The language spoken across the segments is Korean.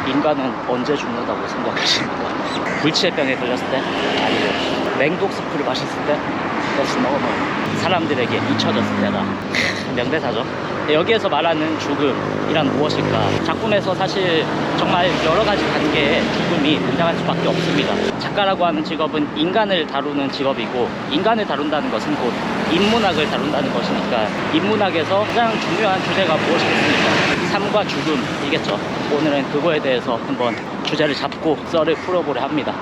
인간은 언제 죽는다고 생각하십니까? 불치병에 걸렸을 때? 아니면 맹독스프를 마셨을 때? 그것은 너무 사람들에게 잊혀졌을 때다. 명대사죠. 여기에서 말하는 죽음이란 무엇일까? 작품에서 사실 정말 여러 가지 단계의 죽음이 등장할 수밖에 없습니다. 작가라고 하는 직업은 인간을 다루는 직업이고, 인간을 다룬다는 것은 곧 인문학을 다룬다는 것이니까, 인문학에서 가장 중요한 주제가 무엇이겠습니까? 삶과 죽음이겠죠. 오늘은 그거에 대해서 한번 주제를 잡고 썰을 풀어보려 합니다.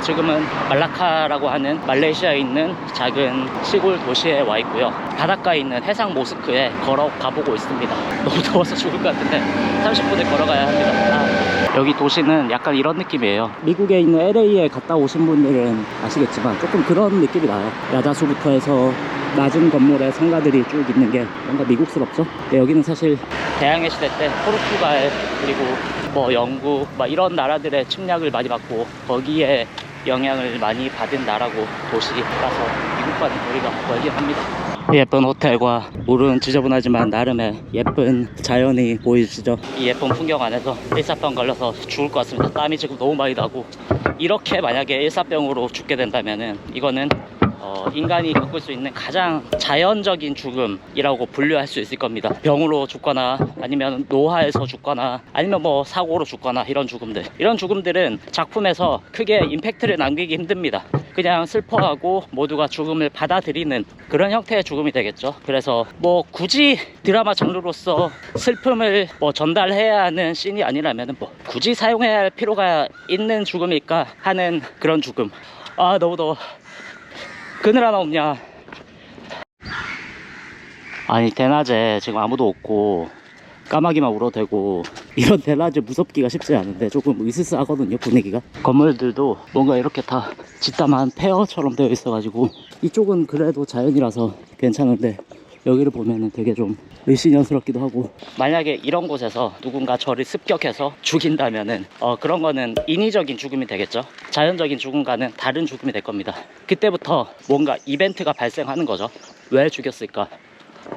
지금은 말라카라고 하는 말레이시아에 있는 작은 시골 도시에 와 있고요. 바닷가에 있는 해상 모스크에 걸어가보고 있습니다. 너무 더워서 죽을 것 같은데 30분을 걸어가야 합니다. 여기 도시는 약간 이런 느낌이에요. 미국에 있는 LA에 갔다 오신 분들은 아시겠지만 조금 그런 느낌이 나요. 야자수부터 해서 낮은 건물에 상가들이 쭉 있는 게 뭔가 미국스럽죠. 여기는 사실 대항해 시대 때 포르투갈 그리고 뭐 영국 막 이런 나라들의 침략을 많이 받고 거기에 영향을 많이 받은 나라고, 도시라서 미국과는 거리가 멀긴 합니다. 예쁜 호텔과 물은 지저분하지만 나름의 예쁜 자연이 보이시죠? 이 예쁜 풍경 안에서 일사병 걸려서 죽을 것 같습니다. 땀이 지금 너무 많이 나고, 이렇게 만약에 일사병으로 죽게 된다면은 이거는 인간이 겪을 수 있는 가장 자연적인 죽음이라고 분류할 수 있을 겁니다. 병으로 죽거나 아니면 노화에서 죽거나 아니면 뭐 사고로 죽거나 이런 죽음들은 작품에서 크게 임팩트를 남기기 힘듭니다. 그냥 슬퍼하고 모두가 죽음을 받아들이는 그런 형태의 죽음이 되겠죠. 그래서 뭐 굳이 드라마 장르로서 슬픔을 뭐 전달해야 하는 씬이 아니라면 뭐 굳이 사용해야 할 필요가 있는 죽음일까 하는 그런 죽음. 아, 너무 더워. 그늘 하나 없냐. 아니, 대낮에 지금 아무도 없고 까마귀만 울어대고, 이런 대낮에 무섭기가 쉽지 않은데 조금 으스스하거든요, 분위기가. 건물들도 뭔가 이렇게 다 짓다만 폐허처럼 되어 있어가지고, 이쪽은 그래도 자연이라서 괜찮은데 여기를 보면은 되게 좀 을씨년스럽기도 하고. 만약에 이런 곳에서 누군가 저를 습격해서 죽인다면은 그런 거는 인위적인 죽음이 되겠죠. 자연적인 죽음과는 다른 죽음이 될 겁니다. 그때부터 뭔가 이벤트가 발생하는 거죠. 왜 죽였을까?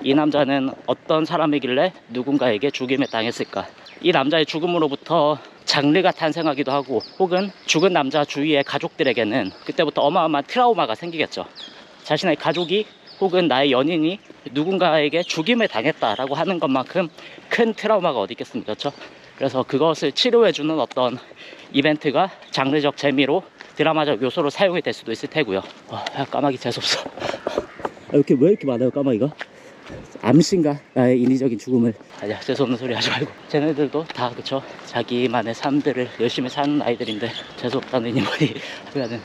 이 남자는 어떤 사람이길래 누군가에게 죽임을 당했을까? 이 남자의 죽음으로부터 장르가 탄생하기도 하고, 혹은 죽은 남자 주위의 가족들에게는 그때부터 어마어마한 트라우마가 생기겠죠. 자신의 가족이 혹은 나의 연인이 누군가에게 죽임을 당했다라고 하는 것만큼 큰 트라우마가 어디 있겠습니까? 그렇죠? 그래서 그것을 치료해주는 어떤 이벤트가 장르적 재미로, 드라마적 요소로 사용이 될 수도 있을 테고요. 야, 까마귀 재수없어. 이렇게 왜 이렇게 많아요, 까마귀가? 암신가? 나의 인위적인 죽음을. 아니야, 재수없는 소리 하지 말고. 쟤네들도 다 그쵸? 자기만의 삶들을 열심히 사는 아이들인데 재수없다는 이머리 하면은,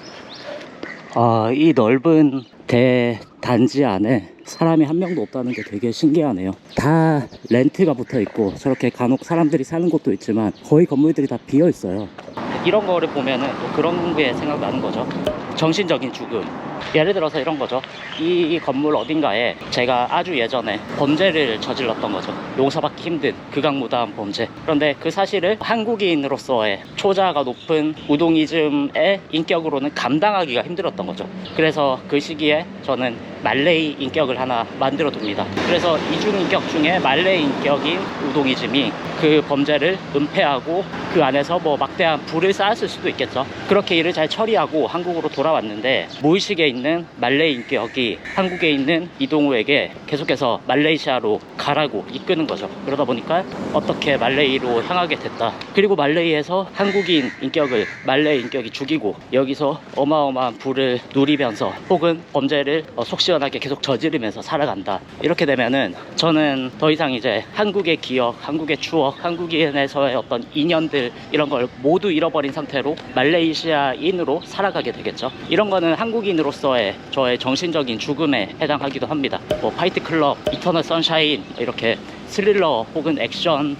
이 넓은 대단지 안에 사람이 한 명도 없다는 게 되게 신기하네요. 다 렌트가 붙어 있고, 저렇게 간혹 사람들이 사는 곳도 있지만 거의 건물들이 다 비어 있어요. 이런 거를 보면은 또 그런 게 생각나는 거죠. 정신적인 죽음. 예를 들어서 이런 거죠. 이 건물 어딘가에 제가 아주 예전에 범죄를 저질렀던 거죠. 용서받기 힘든 극악무도한 범죄. 그런데 그 사실을 한국인으로서의 초자가 높은 우동이즘의 인격으로는 감당하기가 힘들었던 거죠. 그래서 그 시기에 저는 말레이 인격을 하나 만들어 둡니다. 그래서 이중인격 중에 말레이 인격인 우동이즘이 그 범죄를 은폐하고 그 안에서 뭐 막대한 부를 쌓았을 수도 있겠죠. 그렇게 일을 잘 처리하고 한국으로 돌아왔는데, 무의식에 있는 말레이 인격이 한국에 있는 이동우에게 계속해서 말레이시아로 가라고 이끄는 거죠. 그러다 보니까 어떻게 말레이로 향하게 됐다. 그리고 말레이에서 한국인 인격을 말레이 인격이 죽이고 여기서 어마어마한 부를 누리면서 혹은 범죄를 속 시원하게 계속 저지르면서 살아간다. 이렇게 되면은 저는 더 이상 이제 한국의 기억, 한국의 추억, 한국인에서의 어떤 인연들, 이런 걸 모두 잃어버린 상태로 말레이시아인으로 살아가게 되겠죠. 이런 거는 한국인으로서의 저의 정신적인 죽음에 해당하기도 합니다. 뭐 파이트클럽, 이터널 선샤인, 이렇게 스릴러 혹은 액션,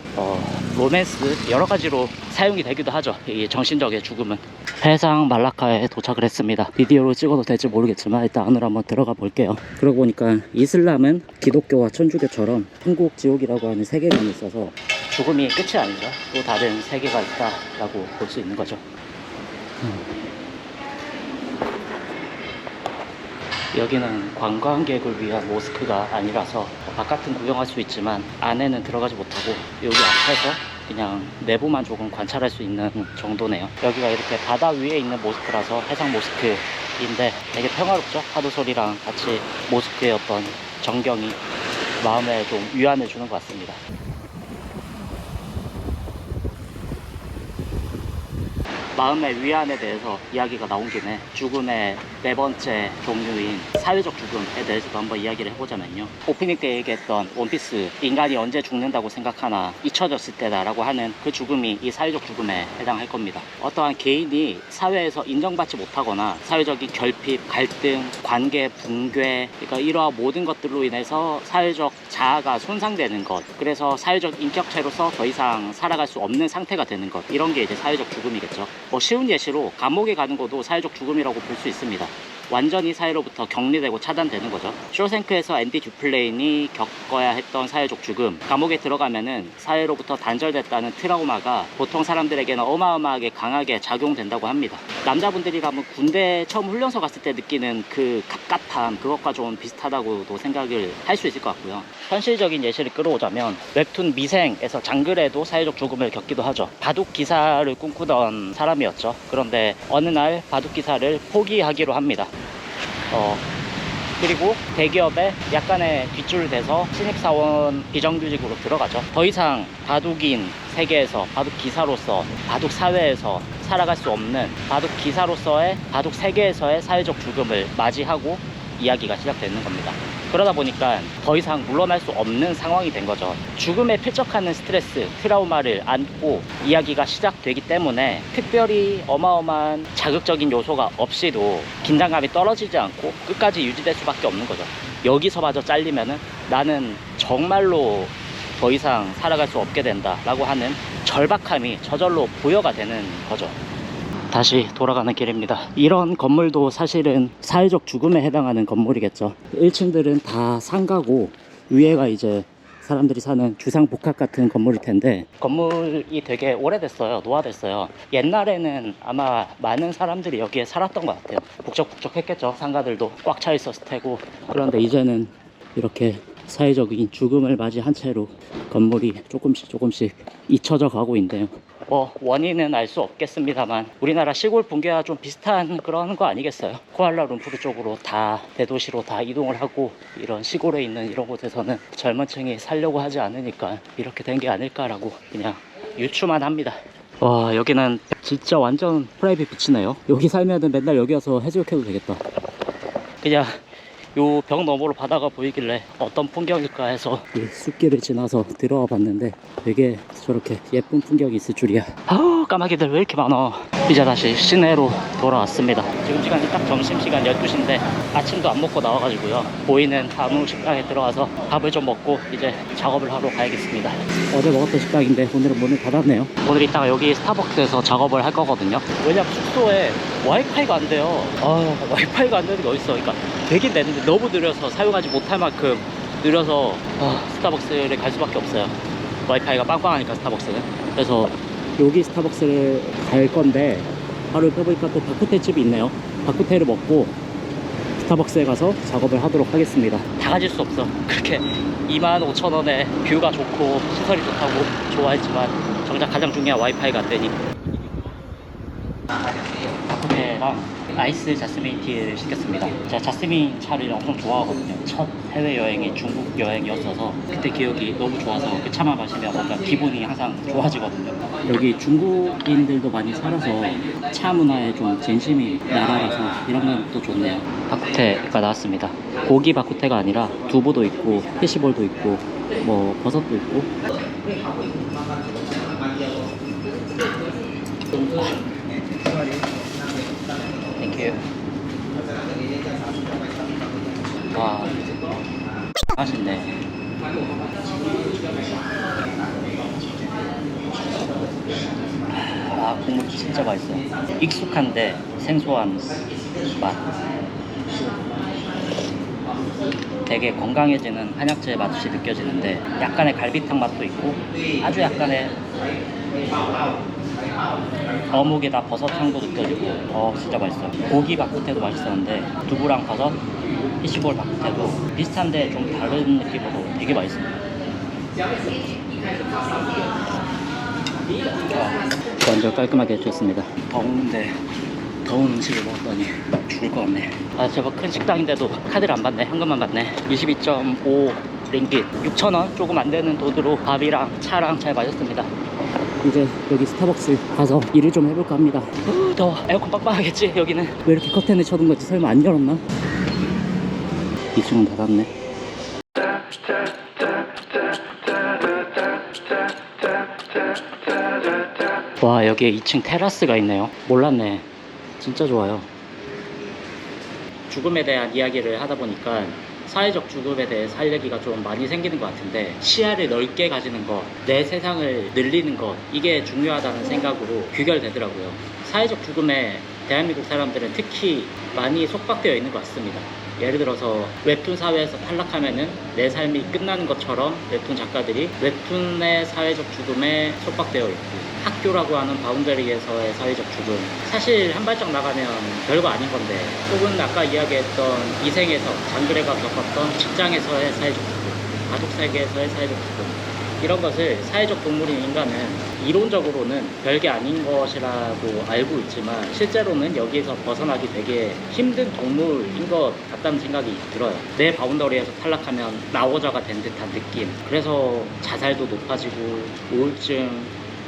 로맨스 여러 가지로 사용이 되기도 하죠. 이 정신적인 죽음은. 해상 말라카에 도착을 했습니다. 비디오로 찍어도 될지 모르겠지만 일단 안으로 한번 들어가 볼게요. 그러고 보니까 이슬람은 기독교와 천주교처럼 천국 지옥이라고 하는 세계관이 있어서 죽음이 끝이 아니죠. 또 다른 세계가 있다라고 볼 수 있는 거죠. 여기는 관광객을 위한 모스크가 아니라서 바깥은 구경할 수 있지만 안에는 들어가지 못하고, 여기 앞에서 그냥 내부만 조금 관찰할 수 있는 정도네요. 여기가 이렇게 바다 위에 있는 모스크라서 해상 모스크인데 되게 평화롭죠. 파도 소리랑 같이 모스크의 어떤 정경이 마음에 좀 위안을 주는 것 같습니다. 마음의 위안에 대해서 이야기가 나온 김에 죽음의 네 번째 종류인 사회적 죽음에 대해서도 한번 이야기를 해보자면요. 오프닝 때 얘기했던 원피스, 인간이 언제 죽는다고 생각하나 잊혀졌을 때다 라고 하는 그 죽음이 이 사회적 죽음에 해당할 겁니다. 어떠한 개인이 사회에서 인정받지 못하거나 사회적인 결핍, 갈등, 관계, 붕괴, 그러니까 이러한 모든 것들로 인해서 사회적 자아가 손상되는 것, 그래서 사회적 인격체로서 더 이상 살아갈 수 없는 상태가 되는 것, 이런 게 이제 사회적 죽음이겠죠. 쉬운 예시로 감옥에 가는 것도 사회적 죽음이라고 볼 수 있습니다. 완전히 사회로부터 격리되고 차단되는 거죠. 쇼생크에서 앤디 듀플레인이 겪어야 했던 사회적 죽음, 감옥에 들어가면은 사회로부터 단절됐다는 트라우마가 보통 사람들에게는 어마어마하게 강하게 작용된다고 합니다. 남자분들이라면 군대 처음 훈련소 갔을 때 느끼는 그 갑갑함, 그것과 좀 비슷하다고도 생각을 할 수 있을 것 같고요. 현실적인 예시를 끌어오자면 웹툰 미생에서 장글에도 사회적 죽음을 겪기도 하죠. 바둑 기사를 꿈꾸던 사람이었죠. 그런데 어느 날 바둑 기사를 포기하기로 합니다. 그리고 대기업에 약간의 뒷줄을 대서 신입사원 비정규직으로 들어가죠. 더 이상 바둑인 세계에서 바둑 기사로서 바둑 사회에서 살아갈 수 없는 바둑 기사로서의 바둑 세계에서의 사회적 죽음을 맞이하고 이야기가 시작되는 겁니다. 그러다 보니까 더 이상 물러날 수 없는 상황이 된 거죠. 죽음에 필적하는 스트레스, 트라우마를 안고 이야기가 시작되기 때문에 특별히 어마어마한 자극적인 요소가 없이도 긴장감이 떨어지지 않고 끝까지 유지될 수밖에 없는 거죠. 여기서마저 잘리면은 나는 정말로 더 이상 살아갈 수 없게 된다 라고 하는 절박함이 저절로 부여가 되는 거죠. 다시 돌아가는 길입니다. 이런 건물도 사실은 사회적 죽음에 해당하는 건물이겠죠. 1층들은 다 상가고 위에가 이제 사람들이 사는 주상복합 같은 건물일 텐데, 건물이 되게 오래됐어요. 노화됐어요. 옛날에는 아마 많은 사람들이 여기에 살았던 것 같아요. 북적북적했겠죠. 상가들도 꽉 차 있었을 테고. 그런데 이제는 이렇게 사회적인 죽음을 맞이한 채로 건물이 조금씩 잊혀져 가고 있네요. 원인은 알 수 없겠습니다만 우리나라 시골 붕괴와 좀 비슷한 그런 거 아니겠어요? 쿠알라룸푸르 쪽으로 다 대도시로 다 이동을 하고 이런 시골에 있는 이런 곳에서는 젊은 층이 살려고 하지 않으니까 이렇게 된 게 아닐까라고 그냥 유추만 합니다. 와, 여기는 진짜 완전 프라이빗 비치네요. 여기 살면은 맨날 여기 와서 해수욕해도 되겠다. 그냥 요 벽 너머로 바다가 보이길래 어떤 풍경일까 해서 이 숲길을 지나서 들어와 봤는데 되게 저렇게 예쁜 풍경이 있을 줄이야. 까마귀들 왜 이렇게 많아. 이제 다시 시내로 돌아왔습니다. 지금 시간이 딱 점심시간 12시인데 아침도 안 먹고 나와가지고요, 보이는 아무 식당에 들어가서 밥을 좀 먹고 이제 작업을 하러 가야겠습니다. 어제 먹었던 식당인데 오늘은 문을 닫았네요. 오늘 이따가 여기 스타벅스에서 작업을 할 거거든요. 왜냐면 숙소에 와이파이가 안 돼요. 와이파이가 안 되는 게 어딨어. 그러니까 되긴 되는데 너무 느려서 사용하지 못할 만큼 느려서 스타벅스를 갈 수밖에 없어요. 와이파이가 빵빵하니까 스타벅스는. 그래서 여기 스타벅스를 갈 건데 바로 옆에 보니까 또 바쿠테 집이 있네요. 바쿠테를 먹고 스타벅스에 가서 작업을 하도록 하겠습니다. 다 가질 수 없어. 그렇게 25,000원에 뷰가 좋고 시설이 좋다고 좋아했지만 정작 가장 중요한 와이파이가 안 되니. 바쿠테랑 아이스 자스민 티를 시켰습니다. 제가 자스민 차를 엄청 좋아하거든요. 첫 해외여행이 중국 여행이었어서 그때 기억이 너무 좋아서 그 차만 마시면 뭔가 기분이 항상 좋아지거든요. 여기 중국인들도 많이 살아서 차 문화에 좀 진심이 나라라서 이런 면도 좋네요. 바쿠테가 나왔습니다. 고기 바쿠테가 아니라 두부도 있고 피시볼도 있고 뭐 버섯도 있고. 땡큐. 와, 맛있네. 국물 진짜 맛있어요. 익숙한데 생소한 맛. 되게 건강해지는 한약재 맛이 느껴지는데 약간의 갈비탕 맛도 있고 아주 약간의 어묵에다 버섯 향도 느껴지고 진짜 맛있어요. 고기 바쿠테도 맛있었는데 두부랑 버섯, 피시볼 바쿠테도 비슷한데 좀 다른 느낌으로 되게 맛있습니다. 완전 깔끔하게 해줬습니다. 더운데 더운 음식을 먹었더니 죽을 것 같네. 아 저거 큰 식당인데도 카드를 안 받네. 현금만 받네. 22.5 링깃 6,000원 조금 안 되는 돈으로 밥이랑 차랑 잘 마셨습니다. 이제 여기 스타벅스 가서 일을 좀 해볼까 합니다. 더워. 에어컨 빡빡하겠지 여기는. 왜 이렇게 커튼을 쳐둔 거지? 설마 안 열었나? 2층은 닫았네. 와 여기에 2층 테라스가 있네요. 몰랐네. 진짜 좋아요. 죽음에 대한 이야기를 하다 보니까 사회적 죽음에 대해서 할 얘기가 좀 많이 생기는 것 같은데, 시야를 넓게 가지는 것, 내 세상을 늘리는 것, 이게 중요하다는 생각으로 귀결되더라고요. 사회적 죽음에 대한민국 사람들은 특히 많이 속박되어 있는 것 같습니다. 예를 들어서 웹툰 사회에서 탈락하면은 내 삶이 끝나는 것처럼 웹툰 작가들이 웹툰의 사회적 죽음에 속박되어 있고, 학교라고 하는 바운더리에서의 사회적 죽음, 사실 한 발짝 나가면 별거 아닌 건데, 혹은 아까 이야기했던 이생에서 장그래가 겪었던 직장에서의 사회적 죽음, 가족 세계에서의 사회적 죽음, 이런 것을 사회적 동물인 인간은 이론적으로는 별게 아닌 것이라고 알고 있지만 실제로는 여기에서 벗어나기 되게 힘든 동물인 것 같다는 생각이 들어요. 내 바운더리에서 탈락하면 나오자가 된 듯한 느낌. 그래서 자살도 높아지고 우울증,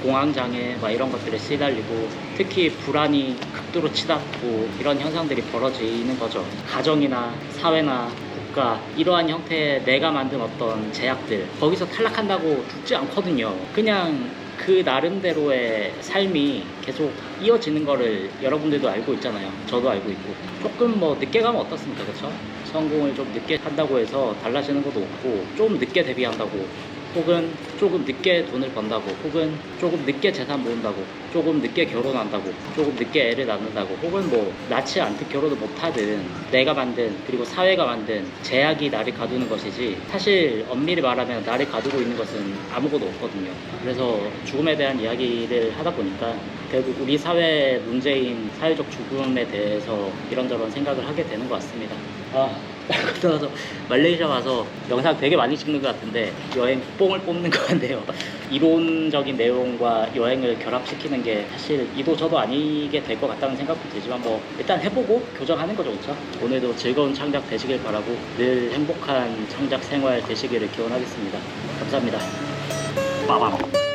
공황장애 막 이런 것들에 시달리고, 특히 불안이 극도로 치닫고 이런 현상들이 벌어지는 거죠. 가정이나 사회나 국가, 이러한 형태의 내가 만든 어떤 제약들, 거기서 탈락한다고 죽지 않거든요. 그냥 그 나름대로의 삶이 계속 이어지는 거를 여러분들도 알고 있잖아요. 저도 알고 있고. 조금 뭐 늦게 가면 어떻습니까? 그쵸? 성공을 좀 늦게 한다고 해서 달라지는 것도 없고, 좀 늦게 데뷔한다고, 혹은 조금 늦게 돈을 번다고, 혹은 조금 늦게 재산 모은다고, 조금 늦게 결혼한다고, 조금 늦게 애를 낳는다고, 혹은 뭐 낳지 않든 결혼을 못하든 내가 만든, 그리고 사회가 만든 제약이 나를 가두는 것이지, 사실 엄밀히 말하면 나를 가두고 있는 것은 아무것도 없거든요. 그래서 죽음에 대한 이야기를 하다 보니까 결국 우리 사회의 문제인 사회적 죽음에 대해서 이런저런 생각을 하게 되는 것 같습니다. 갔다 와서 말레이시아 가서 영상 되게 많이 찍는 것 같은데 여행 뽕을 뽑는 것 같네요. 이론적인 내용과 여행을 결합시키는 게 사실 이도 저도 아니게 될 것 같다는 생각도 들지만, 뭐 일단 해보고 교정하는 거죠. 그렇죠? 오늘도 즐거운 창작 되시길 바라고 늘 행복한 창작 생활 되시기를 기원하겠습니다. 감사합니다. 빠바로.